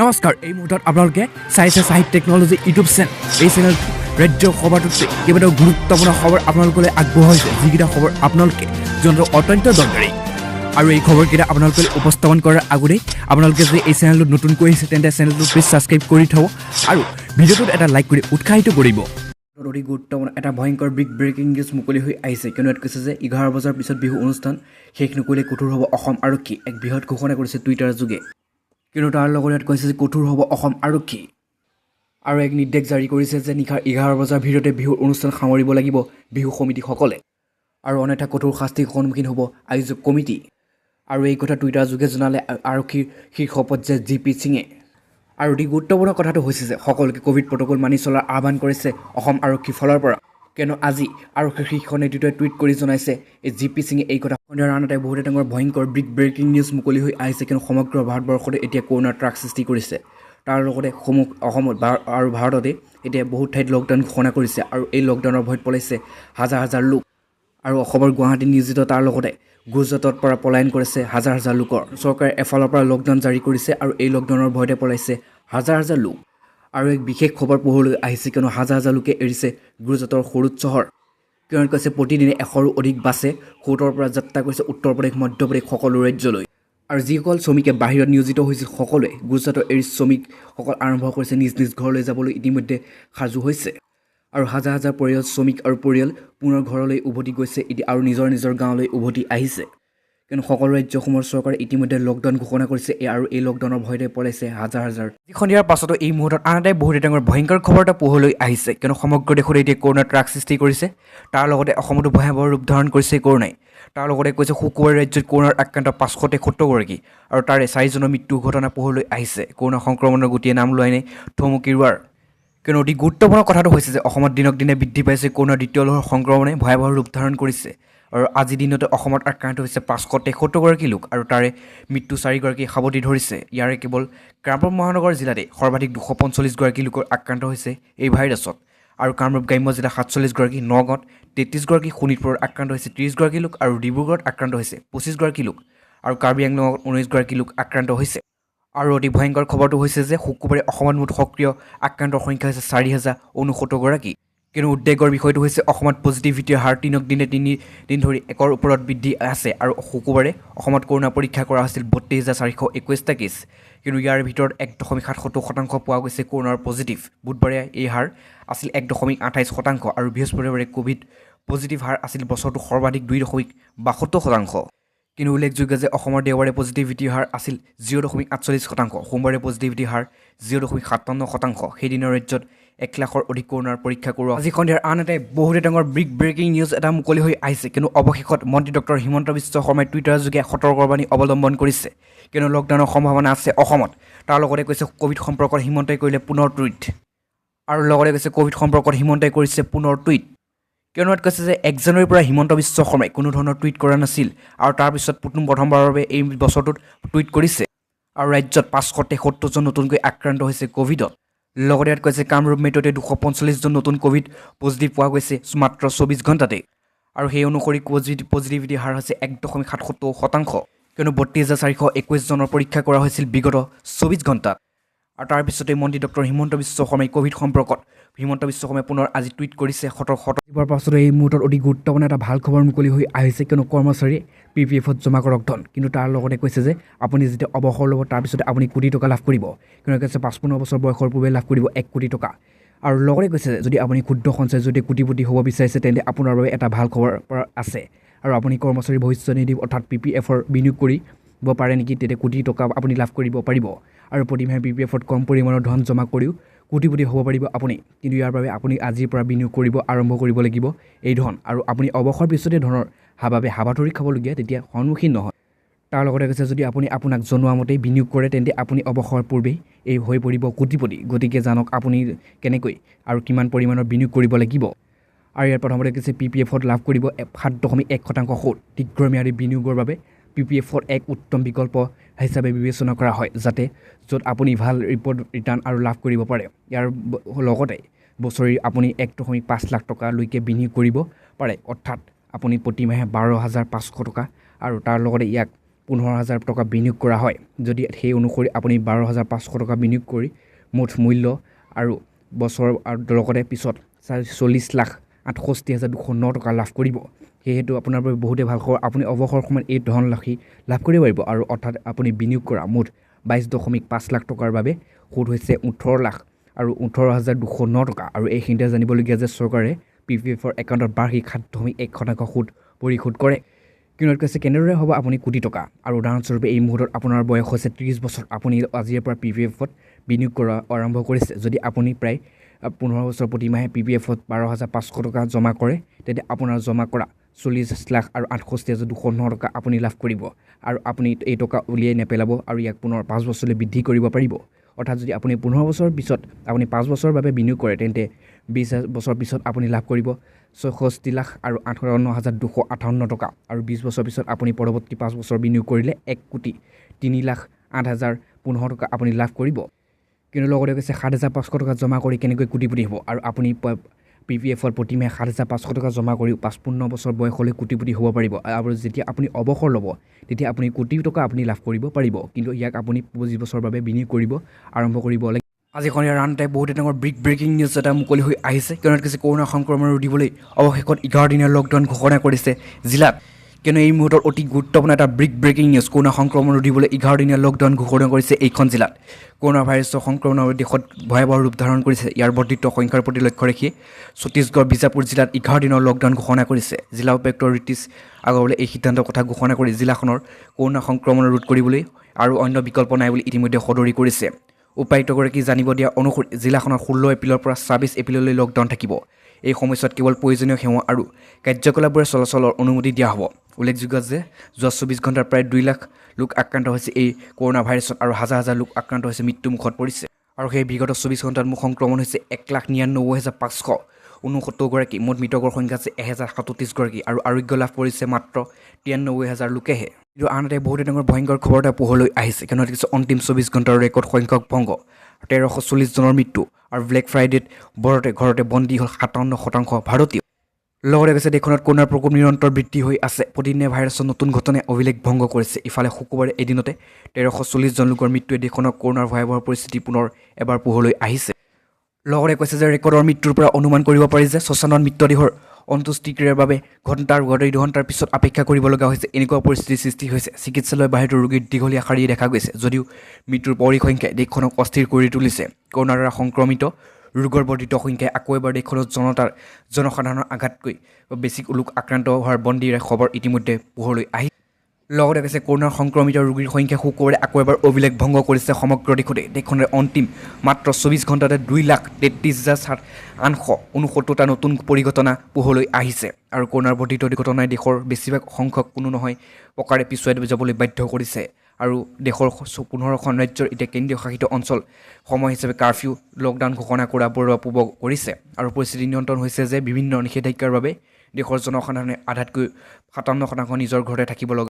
নমস্কাৰ এই মুহূৰ্তত আপোনালোকে চাইছে সাহিত্য টেকনলজি ইউটিউব চেনেল এই চেনেল ৰাজ্যৰ খবৰটোতে কেইবাটাও গুৰুত্বপূৰ্ণ খবৰ আপোনালোকলৈ আগবঢ়াইছে যিকেইটা খবৰ আপোনালোকে জনাটো অত্যন্ত দৰকাৰী আৰু এই খবৰকেইটা আপোনালোকে উপস্থাপন কৰাৰ আগতে আপোনালোকে যদি এই চেনেলটো নতুনকৈ আহিছে তেন্তে চেনেলটো প্লিজ ছাবস্ক্ৰাইব কৰি থব আৰু ভিডিঅ'টোত এটা লাইক কৰি উৎসাহিত কৰিব অতি গুৰুত্বপূৰ্ণ এটা ভয়ংকৰ বিগ ব্ৰেকিং নিউজ মুকলি হৈ আহিছে কিয়নো ইয়াত কৈছে যে 11 বজাৰ পিছত বিহু অনুষ্ঠান শেষ নকৰিলে কঠোৰ হ'ব অসম আৰক্ষী এক বৃহৎ ঘোষণা কৰিছে টুইটাৰ যোগে কিন্তু তাৰ লগত ইয়াত কৈছে যে কঠোৰ হ'ব অসম আৰক্ষী আৰু এক নিৰ্দেশ জাৰি কৰিছে যে নিশাৰ 11 বজাৰ ভিতৰতে বিহুৰ অনুষ্ঠান সামৰিব লাগিব বিহু সমিতিসকলে আৰু অন্যথা কঠোৰ শাস্তিৰ সন্মুখীন হ'ব আয়োজক কমিটি আৰু এই কথা টুইটাৰ যোগে জনালে আৰক্ষীৰ শীৰ্ষ পৰ্যায়ৰ জিপি সিঙে আৰু অতি গুৰুত্বপূৰ্ণ কথাটো হৈছে যে সকলোকে কোভিড প্ৰট'কল মানি চলাৰ আহ্বান কৰিছে অসম আৰক্ষীৰ ফালৰ পৰা কিয়নো আজি আৰক্ষীৰ শীৰ্ষ নেতৃত্বই টুইট কৰি জনাইছে এই জিপি সিঙে এই কথা সন্ধিয়াৰ আনহাতে বহুতে ডাঙৰ ভয়ংকৰ বিগ ব্ৰেকিং নিউজ মুকলি হৈ আহিছে কিয়নো সমগ্ৰ ভাৰতবৰ্ষতে এতিয়া কৰোণাৰ ট্ৰাক সৃষ্টি কৰিছে তাৰ লগতে অসমত আৰু ভাৰততে এতিয়া বহুত ঠাইত লকডাউন ঘোষণা কৰিছে আৰু এই লকডাউনৰ ভয়ত পলাইছে হাজাৰ হাজাৰ লোক আৰু অসমৰ গুৱাহাটী নিয়োজিত তাৰ লগতে গুজৰাটৰ পৰা পলায়ন কৰিছে হাজাৰ হাজাৰ লোকৰ চৰকাৰে এফালৰ পৰা লকডাউন জাৰি কৰিছে আৰু এই লকডাউনৰ ভয়তে পলাইছে হাজাৰ হাজাৰ লোক আৰু এক বিশেষ খবৰ পোহৰলৈ আহিছে কিয়নো হাজাৰ হাজাৰ লোকে এৰিছে গুজৰাটৰ সৰুদ চহৰ কিয়নো কৈছে প্ৰতিদিনে 100ৰো অধিক বাছে সৌদৰ পৰা যাত্ৰা কৰিছে উত্তৰ প্ৰদেশ মধ্যপ্ৰদেশ সকলো ৰাজ্যলৈ আৰু যিসকল শ্ৰমিকে বাহিৰত নিয়োজিত হৈছিল সকলোৱে গুজৰাটৰ এৰি শ্ৰমিকসকল আৰম্ভ কৰিছে নিজ নিজ ঘৰলৈ যাবলৈ ইতিমধ্যে সাজু হৈছে আৰু হাজাৰ হাজাৰ পৰিয়াল শ্ৰমিক আৰু পৰিয়াল পুনৰ ঘৰলৈ উভতি গৈছে আৰু নিজৰ নিজৰ গাঁৱলৈ উভতি আহিছে কিয়নো সকলো ৰাজ্যসমূহৰ চৰকাৰে ইতিমধ্যে লকডাউন ঘোষণা কৰিছে আৰু এই লকডাউনৰ ভয়তে পলাইছে হাজাৰ হাজাৰ সন্ধিয়াৰ পাছতো এই মুহূৰ্তত আনহাতে বহুতে ডাঙৰ ভয়ংকৰ খবৰ এটা পোহৰলৈ আহিছে কিয়নো সমগ্ৰ দেশতে এতিয়া কৰোণাৰ ট্ৰাক সৃষ্টি কৰিছে তাৰ লগতে অসমতো ভয়াৱহ ৰূপ ধাৰণ কৰিছে কৰোণাই তাৰ লগতে কৈছে শুকুৰবাৰে ৰাজ্যত কৰোণাৰ আক্ৰান্ত 573গৰাকী আৰু তাৰে 4জনৰ মৃত্যুৰ ঘটনা পোহৰলৈ আহিছে কৰোণা সংক্ৰমণৰ গতিয়ে নাম লোৱাই নাই থমকি ৰোৱাৰ কিয়নো অতি গুৰুত্বপূৰ্ণ কথাটো হৈছে যে অসমত দিনক দিনে বৃদ্ধি পাইছে কৰোণাৰ দ্বিতীয় লহৰ সংক্ৰমণে ভয়াৱহ ৰূপ ধাৰণ কৰিছে আৰু আজিৰ দিনতে অসমত আক্ৰান্ত হৈছে 573গৰাকী লোক আৰু তাৰে মৃত্যু 4গৰাকী সাৱটি ধৰিছে ইয়াৰে কেৱল কামৰূপ মহানগৰ জিলাতে সৰ্বাধিক 245গৰাকী লোকৰ আক্ৰান্ত হৈছে এই ভাইৰাছত আৰু কামৰূপ গ্ৰাম্য জিলা 47গৰাকী নগাঁৱত 33গৰাকী শোণিতপুৰত আক্ৰান্ত হৈছে 30গৰাকী লোক আৰু ডিব্ৰুগড়ত আক্ৰান্ত হৈছে 25গৰাকী লোক আৰু কাৰ্বি আংলঙত 19গৰাকী লোক আক্ৰান্ত হৈছে আৰু অতি ভয়ংকৰ খবৰটো হৈছে যে শুকুৰবাৰে অসমত মুঠ সক্ৰিয় আক্ৰান্তৰ সংখ্যা হৈছে 4069গৰাকী কিন্তু উদ্বেগৰ বিষয়টো হৈছে অসমত পজিটিভিটিৰ হাৰ দিনক দিনে 3 দিন ধৰি 1ৰ ওপৰত বৃদ্ধি আছে আৰু শুকুৰবাৰে অসমত কৰোণা পৰীক্ষা কৰা হৈছিল 32421টা কেছ কিন্তু ইয়াৰ ভিতৰত 1.77% পোৱা গৈছে কৰোণাৰ পজিটিভ বুধবাৰে এই হাৰ আছিল 1.28% আৰু বৃহস্পতিবাৰে কোভিড পজিটিভ হাৰ আছিল বছৰটো সৰ্বাধিক 2.62% কিন্তু উল্লেখযোগ্য যে অসমৰ দেওবাৰে পজিটিভিটিৰ হাৰ আছিল 0.48%, সোমবাৰে পজিটিভিটিৰ হাৰ 0.57%। সেইদিনৰ ৰাজ্যত 1 লাখৰ অধিক কৰোণাৰ পৰীক্ষা কৰোৱা আজি সন্ধিয়াৰ আনহাতে বহুতে ডাঙৰ বিগ ব্ৰেকিং নিউজ এটা মুকলি হৈ আহিছে কিন্তু অৱশেষত মন্ত্ৰী ডক্টৰ হিমন্ত বিশ্ব শৰ্মাই টুইটাৰৰ যোগে সতৰ্কবাণী অৱলম্বন কৰিছে কিয়নো লকডাউনৰ সম্ভাৱনা আছে অসমত তাৰ লগতে কৈছে কোভিড সম্পৰ্কত হিমন্তই কৰিলে পুনৰ টুইট আৰু লগতে কৈছে কোভিড সম্পৰ্কত হিমন্তই কৰিছে পুনৰ টুইট কিয়নো কৈছে যে 1 জানুৱাৰীৰ পৰা হিমন্ত বিশ্ব শৰ্মাই কোনো ধৰণৰ টুইট কৰা নাছিল আৰু তাৰপিছত প্ৰথমবাৰৰ বাবে এই বছৰটোত টুইট কৰিছে আৰু ৰাজ্যত 573জন নতুনকৈ আক্ৰান্ত হৈছে কোভিডত লগতে ইয়াত কৈছে কামৰূপ মেট্ৰ'তে 245জন নতুন কোভিড পজিটিভ পোৱা গৈছে মাত্ৰ 24 ঘণ্টাতে আৰু সেই অনুসৰি পজিটিভিটি হাৰ হৈছে 1.77% কিয়নো 32421জনৰ পৰীক্ষা কৰা হৈছিল বিগত 24 ঘণ্টাত আৰু তাৰপিছতে মন্ত্ৰী ডক্টৰ হিমন্ত বিশ্ব শৰ্মাই কোভিড সম্পৰ্কত হিমন্ত বিশ্ব শৰ্মাই পুনৰ আজি টুইট কৰিছে সতৰ্কৰ পাছতে এই মুহূৰ্তত অতি গুৰুত্বপূৰ্ণ এটা ভাল খবৰ মুকলি হৈ আহিছে কিয়নো কৰ্মচাৰীয়ে PPFত জমা কৰক ধন কিন্তু তাৰ লগতে কৈছে যে আপুনি যেতিয়া অৱসৰ ল'ব তাৰপিছতে আপুনি কোটি টকা লাভ কৰিব কিয়নো কৈছে 55 বছৰ বয়সৰ পূৰ্বে লাভ কৰিব 1 কোটি টকা আৰু লগতে কৈছে যে যদি আপুনি ক্ষুদ্ৰ সঞ্চয় যদি কোটিপতি হ'ব বিচাৰিছে তেন্তে আপোনাৰ বাবে এটা ভাল খবৰ আছে আৰু আপুনি কৰ্মচাৰী ভৱিষ্যত নিধি অৰ্থাৎ PPFৰ বিনিয়োগ কৰিব পাৰে নেকি তেতিয়া কোটি টকা আপুনি লাভ কৰিব পাৰিব আৰু প্ৰতিমাহে PPFত কম পৰিমাণৰ ধন জমা কৰিও কোটিপতি হ'ব পাৰিব আপুনি কিন্তু ইয়াৰ বাবে আপুনি আজিৰ পৰা বিনিয়োগ কৰিব আৰম্ভ কৰিব লাগিব এই ধন আৰু আপুনি অৱসৰ পিছতে ধনৰ বাবে হাবাথুৰি খাবলগীয়া তেতিয়া সন্মুখীন নহয় তাৰ লগতে কৈছে যদি আপুনি আপোনাক জনোৱা মতে বিনিয়োগ কৰে তেন্তে আপুনি অৱসৰ পূৰ্বেই এই হৈ পৰিব কোটিপতি গতিকে জানক আপুনি কেনেকৈ আৰু কিমান পৰিমাণৰ বিনিয়োগ কৰিব লাগিব আৰু ইয়াৰ প্ৰথমতে কৈছে PPFত লাভ কৰিব 7.1% সুদ দীৰ্ঘম্যাদী বিনিয়োগৰ বাবে PPFৰ এক উত্তম বিকল্প হিচাপে বিবেচনা কৰা হয় যাতে য'ত আপুনি ভাল ৰিটাৰ্ণ আৰু লাভ কৰিব পাৰে ইয়াৰ লগতে বছৰি আপুনি 1.5 লাখ টকালৈকে বিনিয়োগ কৰিব পাৰে অৰ্থাৎ আপুনি প্ৰতিমাহে 12,500 টকা আৰু তাৰ লগতে ইয়াক 15,000 টকা বিনিয়োগ কৰা হয় যদি সেই অনুসৰি আপুনি 12,500 টকা বিনিয়োগ কৰি মুঠ মূল্য আৰু বছৰ আৰু লগতে পিছত 40,68,209 টকা লাভ কৰিব সেহেতু আপোনাৰ বাবে বহুতে ভাল খবৰ আপুনি অৱসৰ সময়ত এই ধনৰাশি লাভ কৰিব পাৰিব আৰু অৰ্থাৎ আপুনি বিনিয়োগ কৰা মুঠ 22.5 লাখ টকাৰ বাবে সুদ হৈছে 18 লাখ আৰু 18,209 টকা আৰু এইখিনিতে জানিবলগীয়া যে চৰকাৰে PPFৰ একাউণ্টত বাৰ্ষিক 7.1% সুদ পৰিশোধ কৰে কিনত কৈছে কেনেদৰে হ'ব আপুনি কোটি টকা আৰু উদাহৰণস্বৰূপে এই মুহূৰ্তত আপোনাৰ বয়স হৈছে 30 বছৰ আপুনি আজিৰ পৰা PPFত বিনিয়োগ কৰা আৰম্ভ কৰিছে যদি আপুনি প্ৰায় 15 বছৰ প্ৰতিমাহে PPFত 12,500 টকা জমা কৰে তেতিয়া আপোনাৰ জমা কৰা 40 লাখ আৰু 68,209 টকা আপুনি লাভ কৰিব আৰু আপুনি এই টকা উলিয়াই নেপেলাব আৰু ইয়াক পুনৰ 5 বছৰলৈ বৃদ্ধি কৰিব পাৰিব অৰ্থাৎ যদি আপুনি 15 বছৰ পিছত আপুনি 5 বছৰৰ বাবে বিনিয়োগ কৰে তেন্তে 20 বছৰ পিছত আপুনি লাভ কৰিব 66 লাখ আৰু 58,258 টকা আৰু 20 বছৰ পিছত আপুনি পৰৱৰ্তী 5 বছৰ বিনিয়োগ কৰিলে 1,03,08,015 টকা আপুনি লাভ কৰিব কিন্তু লগতে কৈছে 7,500 টকা জমা কৰি কেনেকৈ কোটিপতি হ'ব আৰু আপুনি PPFৰ প্ৰতিমাহে 7,500 টকা জমা কৰি 55 বছৰ বয়সলৈ কোটিপতি হ'ব পাৰিব আৰু যেতিয়া আপুনি অৱসৰ ল'ব তেতিয়া আপুনি কোটি টকা আপুনি লাভ কৰিব পাৰিব কিন্তু ইয়াক আপুনি 25 বছৰৰ বাবে বিনিয়োগ কৰিব আৰম্ভ কৰিব লাগে আজি সন্ধিয়া ৰানতে বহুতে ডাঙৰ ব্ৰেকিং নিউজ এটা মুকলি হৈ আহিছে কিয়নো কৈছে কৰোনা সংক্ৰমণ ৰোধিবলৈ অৱশেষত 11 দিনীয়া লকডাউন ঘোষণা কৰিছে জিলাত কিয়নো এই মুহূৰ্তত অতি গুৰুত্বপূৰ্ণ এটা ব্ৰেকিং নিউজ কৰোনা সংক্ৰমণ ৰোধিবলৈ 11 দিনীয়া লকডাউন ঘোষণা কৰিছে এইখন জিলাত কৰোনা ভাইৰাছৰ সংক্ৰমণৰ দেশত ভয়াৱহ ৰূপ ধাৰণ কৰিছে ইয়াৰ বৰ্ধিত সংখ্যাৰ প্ৰতি লক্ষ্য ৰাখি ছত্তীশগড় বিজাপুৰ জিলাত 11 দিনৰ লকডাউন ঘোষণা কৰিছে জিলা উপায়ুক্ত ৰিতিশ আগৰৱালে এই সিদ্ধান্তৰ কথা ঘোষণা কৰি জিলাখনৰ কৰোনা সংক্ৰমণ ৰোধ কৰিবলৈ আৰু অন্য বিকল্প নাই বুলি ইতিমধ্যে সদৰি কৰিছে উপায়ুক্তগৰাকী জানিব দিয়া অনুসৰি জিলাখনৰ 16 এপ্ৰিলৰ পৰা 26 এপ্ৰিললৈ লকডাউন থাকিব এই সময়ছোৱাত কেৱল প্ৰয়োজনীয় সেৱা আৰু কাৰ্যকলাপবোৰে চলাচলৰ অনুমতি দিয়া হ'ব উল্লেখযোগ্য যে যোৱা 24 ঘণ্টাৰ প্ৰায় 2 লাখ লোক আক্ৰান্ত হৈছে এই কৰোনা ভাইৰাছত আৰু হাজাৰ হাজাৰ লোক আক্ৰান্ত হৈছে মৃত্যুমুখত পৰিছে আৰু সেই বিগত 24 ঘণ্টাত মুঠ সংক্ৰমণ হৈছে 1,99,569 গৰাকী মুঠ মৃতকৰ সংখ্যা আছে 1,037 গৰাকী আৰু আৰোগ্য লাভ কৰিছে মাত্ৰ 93,000 লোকেহে কিন্তু আনহাতে বহুতে ডাঙৰ ভয়ংকৰ খবৰ এটা পোহৰলৈ আহিছে কিয়নো কিছু অন্তিম 24 ঘণ্টাৰ ৰেকৰ্ড সংখ্যক ভংগ 1,340 জনৰ মৃত্যু আৰু ব্লেক ফ্ৰাইডেত ঘৰতে বন্দী হ'ল 57% ভাৰতীয় লগতে কৈছে দেশখনত কৰোনাৰ প্ৰকোপ নিৰন্তৰ বৃদ্ধি হৈ আছে প্ৰতিদিনে ভাইৰাছৰ নতুন ঘটনাই অভিলেখ ভংগ কৰিছে ইফালে শুকুৰবাৰে এদিনতে 1,340 জন লোকৰ মৃত্যুৱে দেশখনৰ কৰোনাৰ ভয়াৱহ পৰিস্থিতি পুনৰ এবাৰ পোহৰলৈ আহিছে লগতে কৈছে যে ৰেকৰ্ডৰ মৃত্যুৰ পৰা অনুমান কৰিব পাৰি যে শ্মশানত মৃতদেহৰ অন্ত্যেষ্টিক্ৰিয়াৰ বাবে ঘণ্টাৰ 2 ঘণ্টাৰ পিছত অপেক্ষা কৰিব লগা হৈছে এনেকুৱা পৰিস্থিতিৰ সৃষ্টি হৈছে চিকিৎসালয় বাহিৰতো ৰোগীৰ দীঘলীয়া শাৰী দেখা গৈছে যদিও মৃত্যুৰ পৰিসংখ্যাই দেশখনক অস্থিৰ কৰি তুলিছে কৰোনাৰ দ্বাৰা সংক্ৰমিত ৰোগৰ বৰ্ধিত সংখ্যাই আকৌ এবাৰ দেশখনৰ জনসাধাৰণৰ আঘাতকৈ বেছি লোক আক্ৰান্ত হোৱাৰ বন্দীৰে খবৰ ইতিমধ্যে পোহৰলৈ আহি লগতে কৈছে কৰোনাৰ সংক্ৰমিত ৰোগীৰ সংখ্যা শুকুৰবাৰে আকৌ এবাৰ অভিলেখ ভংগ কৰিছে সমগ্ৰ দেশতে দেশখনৰ অন্তিম মাত্ৰ 24 ঘণ্টাতে 2,33,869টা নতুন পৰিঘটনা পোহৰলৈ আহিছে আৰু কৰোনাৰ বৰ্ধিত ঘটনাই দেশৰ বেছিভাগ সংখ্যক কোনো নহয় প্ৰকাৰে পিছুৱাই যাবলৈ বাধ্য কৰিছে আৰু দেশৰ 15খন ৰাজ্যৰ এতিয়া কেন্দ্ৰীয় শাসিত অঞ্চল সময় হিচাপে কাৰফিউ লকডাউন ঘোষণা পূৰ্ব কৰিছে আৰু পৰিস্থিতি নিয়ন্ত্ৰণ হৈছে যে বিভিন্ন নিষেধাজ্ঞাৰ বাবে দেশৰ জনসাধাৰণে আধাতকৈ 57% নিজৰ ঘৰতে থাকিব লগা